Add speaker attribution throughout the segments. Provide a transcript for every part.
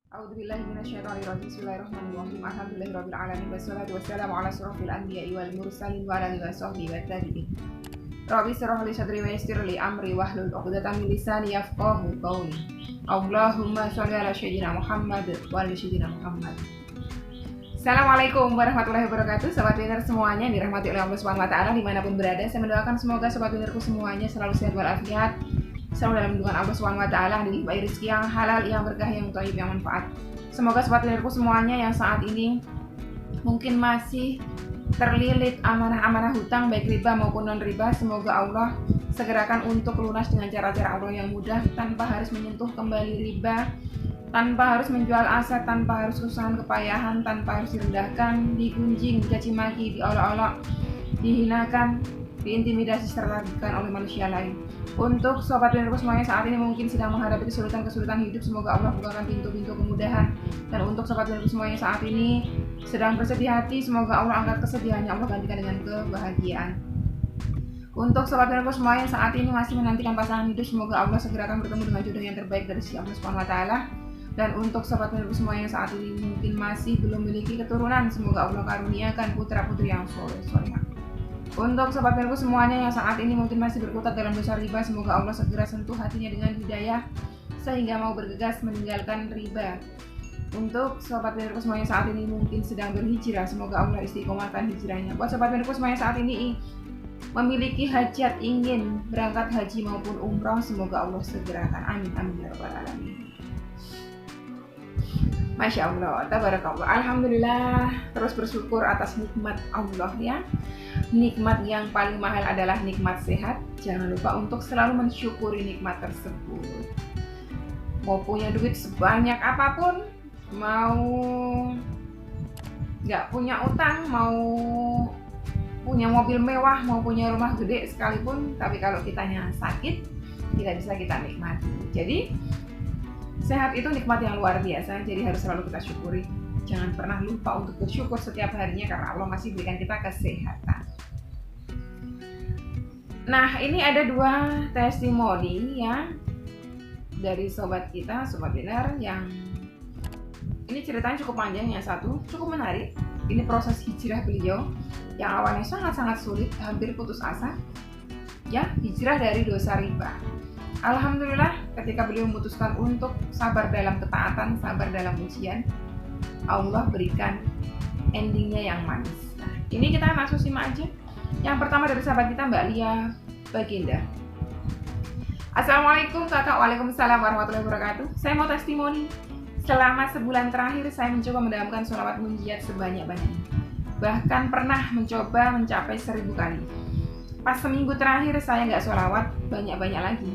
Speaker 1: A'udzubillahi minasyaitonirrajim. Bismillahirrahmanirrahim. Alhamdulillahirabbil alamin wassalatu wassalamu ala asyrofil anbiya'i wal mursalin wa ala alihi washabbihi wa tabi'in. Rabbi shrah li sadri wa yassir li amri wahlul 'uqdatam min lisani yafqahu qawli. Allahumma shalli ala sayyidina Muhammad wa ala sayyidina Muhammad. Assalamualaikum warahmatullahi wabarakatuh. Sobat winner semuanya dirahmati oleh Allah Subhanahu wa taala dimanapun berada. Saya mendoakan semoga sobat winnerku semuanya selalu sehat walafiat, selalu dalam lindungan Allah Subhanahu wa taala, dilimpahi rezeki yang halal, yang berkah, yang thayyib, yang manfaat. Semoga sobat winnerku semuanya yang saat ini mungkin masih terlilit amanah-amanah hutang baik riba maupun non riba, semoga Allah segerakan untuk lunas dengan cara-cara Allah yang mudah, tanpa harus menyentuh kembali riba, tanpa harus menjual aset, tanpa harus kesusahan kepayahan, tanpa harus direndahkan, digunjing, dicaci maki, diolok-olok, dihinakan, diintimidasi serta dirugikan oleh manusia lain. Untuk sobat winnerku semuanya saat ini mungkin sedang menghadapi kesulitan hidup, semoga Allah bukakan pintu-pintu kemudahan. Dan untuk sobat winnerku semuanya saat ini sedang bersedih hati, semoga Allah angkat kesedihannya, Allah gantikan dengan kebahagiaan. Untuk sobat winnerku semuanya saat ini masih menantikan pasangan hidup, semoga Allah segera akan bertemu dengan jodoh yang terbaik dari sisi Allah Subhanahu wa taala. Dan untuk sobat winnerku semuanya saat ini mungkin masih belum memiliki keturunan, semoga Allah karuniakan putra-putri yang soleh-solehah. Untuk sobat winnerku semuanya yang saat ini mungkin masih berkutat dalam dosa riba, semoga Allah segera sentuh hatinya dengan hidayah sehingga mau bergegas meninggalkan riba. Untuk sobat winnerku semuanya saat ini mungkin sedang berhijrah, semoga Allah istiqomahkan hijrahnya. Buat sobat winnerku semuanya saat ini memiliki hajat ingin berangkat haji maupun umroh, semoga Allah segerakan. Amin amin ya rabbal alamin. Masya Allah, tabarakallah, alhamdulillah, terus bersyukur atas nikmat Allah ya. Nikmat yang paling mahal adalah nikmat sehat. Jangan lupa untuk selalu mensyukuri nikmat tersebut. Mau punya duit sebanyak apapun, mau nggak punya utang, mau punya mobil mewah, mau punya rumah gede sekalipun, tapi kalau kitanya sakit, tidak bisa kita nikmati. Jadi sehat itu nikmat yang luar biasa, jadi harus selalu kita syukuri. Jangan pernah lupa untuk bersyukur setiap harinya karena Allah masih berikan kita kesehatan. Nah, ini ada dua testimoni ya dari sobat kita, sobat winner, yang ini ceritanya cukup panjang. Yang satu cukup menarik. Ini proses hijrah beliau yang awalnya sangat-sangat sulit, hampir putus asa. Ya, hijrah dari dosa riba. Alhamdulillah, ketika beliau memutuskan untuk sabar dalam ketaatan, sabar dalam ujian, Allah berikan endingnya yang manis. Nah, ini kita langsung simak aja. Yang pertama dari sahabat kita, Mbak Lia Baginda. Assalamualaikum kakak. Waalaikumsalam warahmatullahi wabarakatuh. Saya mau testimoni. Selama sebulan terakhir saya mencoba mendamkan sholawat munjiat sebanyak-banyaknya. Bahkan pernah mencoba mencapai 1000 kali. Pas seminggu terakhir saya nggak sholawat banyak-banyak lagi.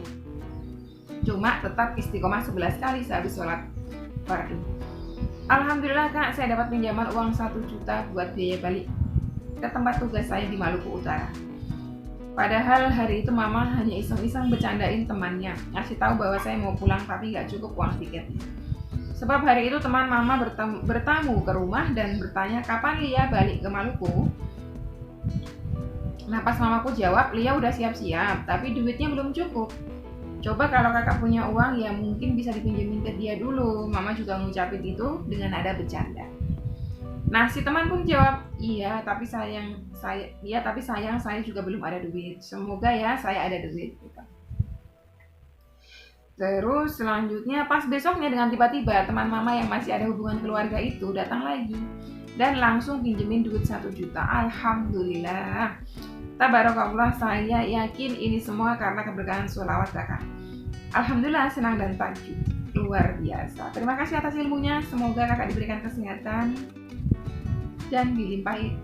Speaker 1: Cuma tetap istiqomah 11 kali sehabis sholat fardu. Alhamdulillah kak, saya dapat pinjaman uang 1 juta buat biaya balik ke tempat tugas saya di Maluku Utara. Padahal hari itu mama hanya iseng-iseng bercandain temannya, ngasih tahu bahwa saya mau pulang tapi nggak cukup uang tiketnya. Sebab hari itu teman mama bertamu ke rumah dan bertanya kapan Lia balik ke Maluku. Nah pas mamaku jawab, Lia udah siap-siap tapi duitnya belum cukup. Coba kalau kakak punya uang ya mungkin bisa dipinjemin ke dia dulu. Mama juga ngucapin itu dengan nada bercanda. Nah si teman pun jawab, iya tapi sayang saya juga belum ada duit. Semoga ya saya ada duit. Terus selanjutnya pas besoknya dengan tiba-tiba teman mama yang masih ada hubungan keluarga itu datang lagi dan langsung pinjemin duit 1 juta. Alhamdulillah. Tabarakallah, saya yakin ini semua karena keberkahan sholawat kakak. Alhamdulillah senang dan takjub. Luar biasa. Terima kasih atas ilmunya. Semoga kakak diberikan kesehatan dan dilimpahi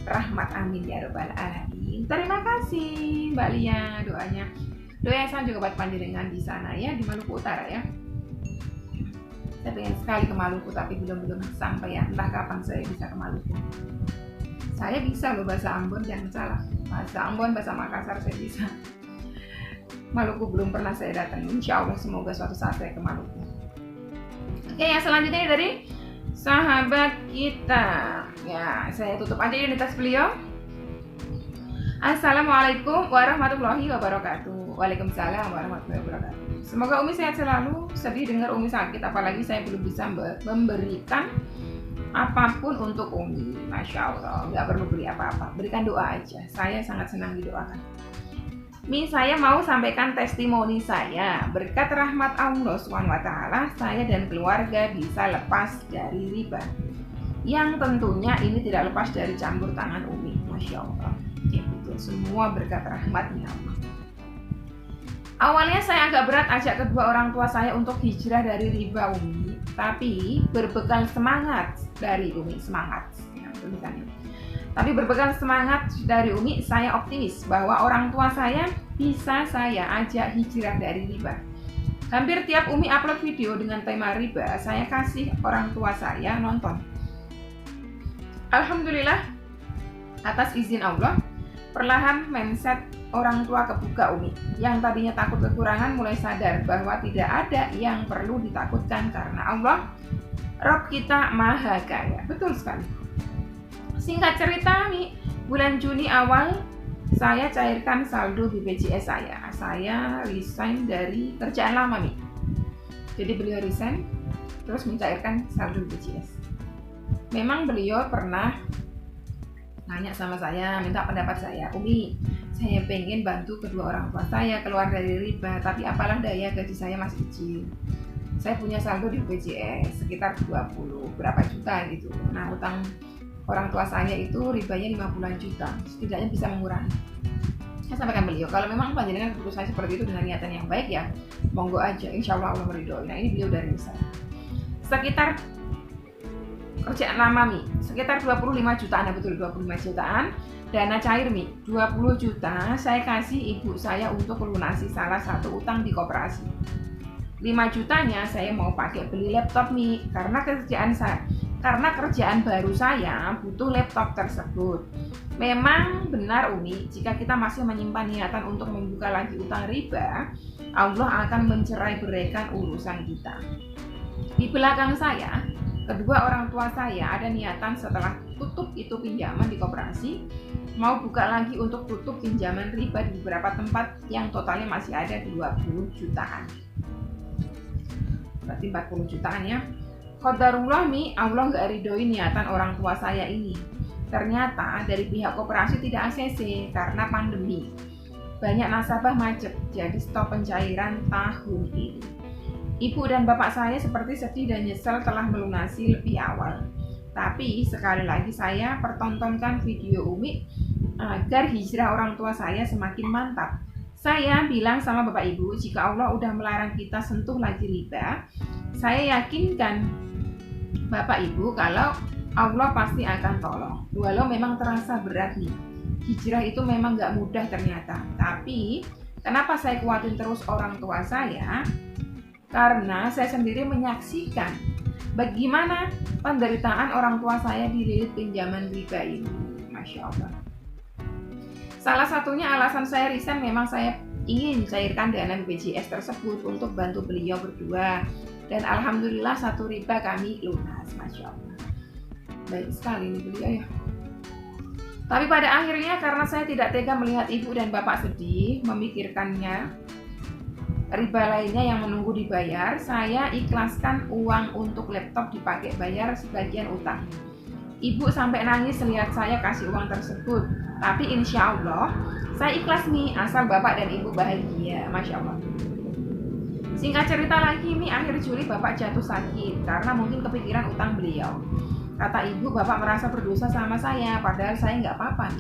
Speaker 1: rahmat. Amin ya rabbal alamin. Terima kasih Mbak Lia doanya. Doa saya juga buat panjenengan di sana ya, di Maluku Utara ya. Saya pengen sekali ke Maluku tapi belum sampai ya. Entah kapan saya bisa ke Maluku. Saya bisa loh bahasa Ambon, jangan salah. Bahasa Ambon, bahasa Makassar saya bisa. Maluku belum pernah saya datang. Insya Allah semoga suatu saat saya ke Maluku. Oke, yang selanjutnya dari sahabat kita. Ya, saya tutup aja identitas beliau. Assalamualaikum warahmatullahi wabarakatuh. Waalaikumsalam warahmatullahi wabarakatuh. Semoga Umi sehat selalu. Sedih dengar Umi sakit, apalagi saya belum bisa memberikan apapun untuk Umi. Masya Allah, nggak perlu beri apa-apa, berikan doa aja. Saya sangat senang didoakan. Saya mau sampaikan testimoni saya. Berkat rahmat Allah SWT, saya dan keluarga bisa lepas dari riba. Yang tentunya ini tidak lepas dari campur tangan Umi. Masya Allah, semua berkat rahmatnya Allah. Awalnya saya agak berat ajak kedua orang tua saya untuk hijrah dari riba Umi, tapi berbekal semangat dari Umi, Tapi berbekal semangat dari Umi, saya optimis bahwa orang tua saya bisa saya ajak hijrah dari riba. Hampir tiap Umi upload video dengan tema riba, saya kasih orang tua saya nonton. Alhamdulillah, atas izin Allah, perlahan mindset orang tua kebuka Umi. Yang tadinya takut kekurangan mulai sadar bahwa tidak ada yang perlu ditakutkan karena Allah, Rob kita maha kaya. Betul sekali. Singkat cerita nih, bulan Juni awal saya cairkan saldo BPJS saya. Saya resign dari kerjaan lama nih. Jadi beliau resign, terus mencairkan saldo BPJS. Memang beliau pernah nanya sama saya, minta pendapat saya, Umi, saya pengen bantu kedua orang tua saya keluar dari riba, tapi apalah daya gaji saya masih kecil. Saya punya saldo di BPJS sekitar 20 berapa juta gitu. Nah, utang orang tua saya itu ribanya 50-an juta, setidaknya bisa mengurangi. Saya sampaikan beliau, kalau memang panjenengan butuh saya seperti itu dengan niatan yang baik ya, monggo aja, insya Allah Allah meridhoi. Nah, ini beliau dari saya. Sekitar kerjaan lama sekitar 25 jutaan, betul 25 jutaan dana cair 20 juta saya kasih ibu saya untuk melunasi salah satu utang di koperasi. 5 jutanya saya mau pakai beli laptop karena kerjaan baru saya butuh laptop tersebut. Memang benar Umi, jika kita masih menyimpan niatan untuk membuka lagi utang riba, Allah akan mencerai-beraikan urusan kita. Di belakang saya, kedua orang tua saya ada niatan setelah tutup itu pinjaman di koperasi, mau buka lagi untuk tutup pinjaman riba di beberapa tempat yang totalnya masih ada 20 jutaan. Berarti 40 jutaan ya. Qadarullah Allah nggak ridhoi niatan orang tua saya ini. Ternyata dari pihak koperasi tidak ACC karena pandemi. Banyak nasabah macet, jadi stop pencairan tahun ini. Ibu dan bapak saya seperti sedih dan nyesel telah melunasi lebih awal. Tapi sekali lagi saya pertontonkan video Umi agar hijrah orang tua saya semakin mantap. Saya bilang sama bapak ibu, jika Allah udah melarang kita sentuh lagi riba, saya yakinkan bapak ibu kalau Allah pasti akan tolong. Walau memang terasa berat hijrah itu memang gak mudah ternyata. Tapi kenapa saya kuatin terus orang tua saya? Karena saya sendiri menyaksikan bagaimana penderitaan orang tua saya dililit pinjaman riba ini. Masya Allah. Salah satunya alasan saya resign memang saya ingin cairkan dana BPJS tersebut untuk bantu beliau berdua. Dan alhamdulillah satu riba kami lunas. Masya Allah. Baik sekali ini beliau ya. Tapi pada akhirnya karena saya tidak tega melihat ibu dan bapak sedih, memikirkannya riba lainnya yang menunggu dibayar, saya ikhlaskan uang untuk laptop dipakai bayar sebagian utang. Ibu sampai nangis lihat saya kasih uang tersebut. Tapi insya Allah saya ikhlas asal bapak dan ibu bahagia. Masya Allah. Singkat cerita lagi akhir Juli bapak jatuh sakit karena mungkin kepikiran utang beliau. Kata ibu, bapak merasa berdosa sama saya, padahal saya nggak apa-apa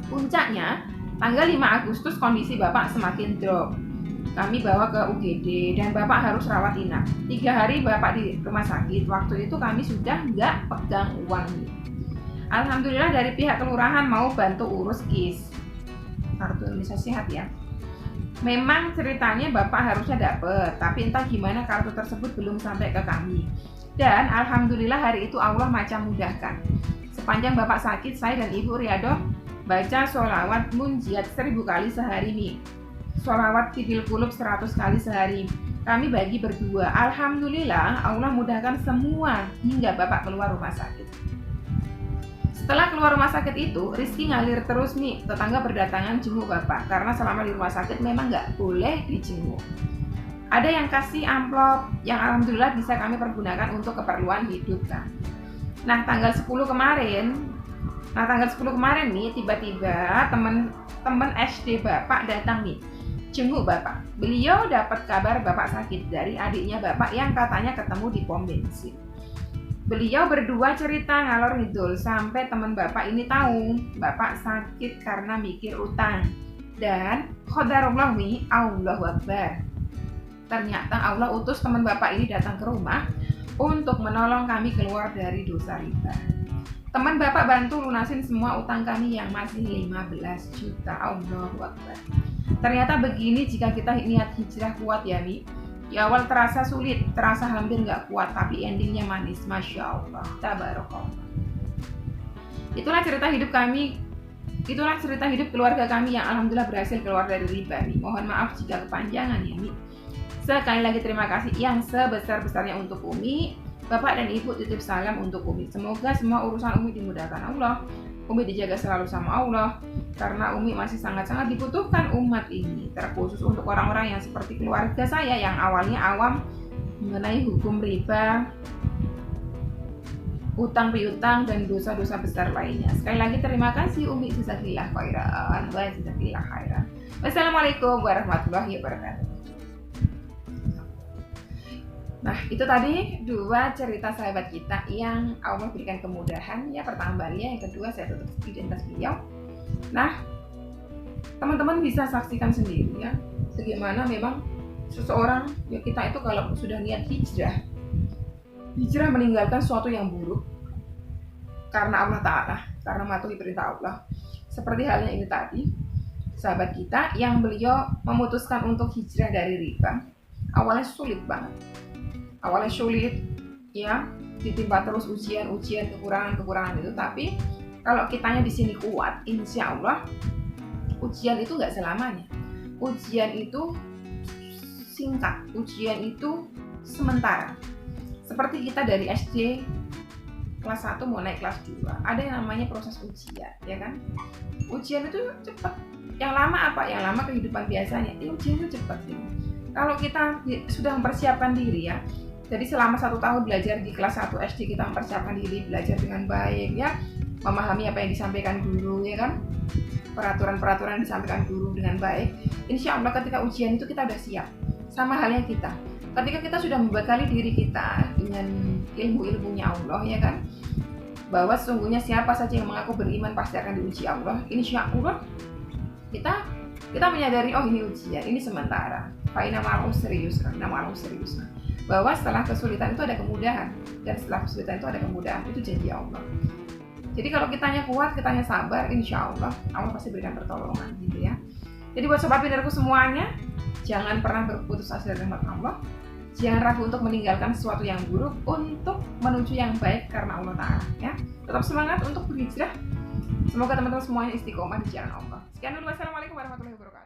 Speaker 1: Puncaknya, tanggal 5 Agustus kondisi bapak semakin drop. Kami bawa ke UGD dan bapak harus rawat inap. 3 hari bapak di rumah sakit. Waktu itu kami sudah nggak pegang uang. Alhamdulillah dari pihak kelurahan mau bantu urus KIS, kartu Indonesia Sehat ya. Memang ceritanya bapak harusnya dapet, tapi entah gimana kartu tersebut belum sampai ke kami. Dan alhamdulillah hari itu Allah macam mudahkan. Sepanjang bapak sakit, saya dan ibu Riado baca sholawat munjiat 1000 kali sehari sholawat Tibil Kulub 100 kali sehari. Kami bagi berdua. Alhamdulillah Allah mudahkan semua hingga bapak keluar rumah sakit. Setelah keluar rumah sakit itu, Rizky ngalir terus nih. Tetangga berdatangan jenguk bapak karena selama di rumah sakit memang nggak boleh dijenguk. Ada yang kasih amplop yang alhamdulillah bisa kami pergunakan untuk keperluan hidup kan. Nah tanggal 10 kemarin nih tiba-tiba temen SD bapak datang nih jenguk bapak. Beliau dapat kabar bapak sakit dari adiknya bapak yang katanya ketemu di pom bensin. Beliau berdua cerita ngalor ngidul sampai teman bapak ini tahu bapak sakit karena mikir utang. Dan qadarullah wi Allahu Akbar. Ternyata Allah utus teman bapak ini datang ke rumah untuk menolong kami keluar dari dosa riba. Teman bapak bantu lunasin semua utang kami yang masih 15 juta. Allahu Akbar. Ternyata begini jika kita niat hijrah kuat ya Mi. Di awal terasa sulit, terasa hampir nggak kuat, tapi endingnya manis, Masya Allah, tabarakallah. Itulah cerita hidup keluarga kami yang alhamdulillah berhasil keluar dari riba. Mohon maaf jika kepanjangan ya Mi. Sekali lagi terima kasih yang sebesar-besarnya untuk Umi. Bapak dan Ibu titip salam untuk Umi. Semoga semua urusan Umi dimudahkan Allah. Umi dijaga selalu sama Allah, karena Umi masih sangat-sangat dibutuhkan umat ini, terkhusus untuk orang-orang yang seperti keluarga saya yang awalnya awam mengenai hukum riba, utang piutang, dan dosa-dosa besar lainnya. Sekali lagi terima kasih Umi, jazakillah khairan wa jazakillah khairan. Wassalamualaikum warahmatullahi wabarakatuh. Nah itu tadi dua cerita sahabat kita yang Allah berikan kemudahan. Ya pertama Balia, yang kedua saya tutup identitas beliau. Nah teman-teman bisa saksikan sendiri ya, bagaimana memang seseorang ya, kita itu kalau sudah niat hijrah meninggalkan sesuatu yang buruk karena Allah Ta'ala, karena mematuhi perintah Allah. Seperti halnya ini tadi sahabat kita yang beliau memutuskan untuk hijrah dari riba. Awalnya sulit banget, ya, ditimpa terus ujian kekurangan itu. Tapi kalau kitanya di sini kuat, insya Allah ujian itu nggak selamanya. Ujian itu singkat, ujian itu sementara. Seperti kita dari SD kelas 1 mau naik kelas 2, ada yang namanya proses ujian, ya kan? Ujian itu cepat. Yang lama apa? Yang lama kehidupan biasanya. Ujian itu cepat sih. Kalau kita sudah mempersiapkan diri ya, jadi selama 1 tahun belajar di kelas 1 SD kita mempersiapkan diri, belajar dengan baik ya, memahami apa yang disampaikan guru ya kan, peraturan-peraturan yang disampaikan guru dengan baik. Insya Allah ketika ujian itu kita udah siap. Sama halnya kita, ketika kita sudah membekali diri kita dengan ilmu-ilmunya Allah ya kan, bahwa sesungguhnya siapa saja yang mengaku beriman pasti akan diuji Allah. Insya Allah kita menyadari oh ini ujian, ini sementara. Fa'inna ma'al usri yusra, bahwa setelah kesulitan itu ada kemudahan, dan setelah kesulitan itu ada kemudahan. Itu janji Allah. Jadi kalau kitanya kuat, kitanya sabar, insya Allah Allah pasti berikan pertolongan gitu ya. Jadi buat sobat pinterku semuanya, jangan pernah berputus asa dari rahmat Allah. Jangan ragu untuk meninggalkan sesuatu yang buruk untuk menuju yang baik karena Allah Ta'ala ya. Tetap semangat untuk berhijrah. Semoga teman-teman semuanya istiqomah di jalan Allah. Sekian dulu, wassalamualaikum warahmatullahi wabarakatuh.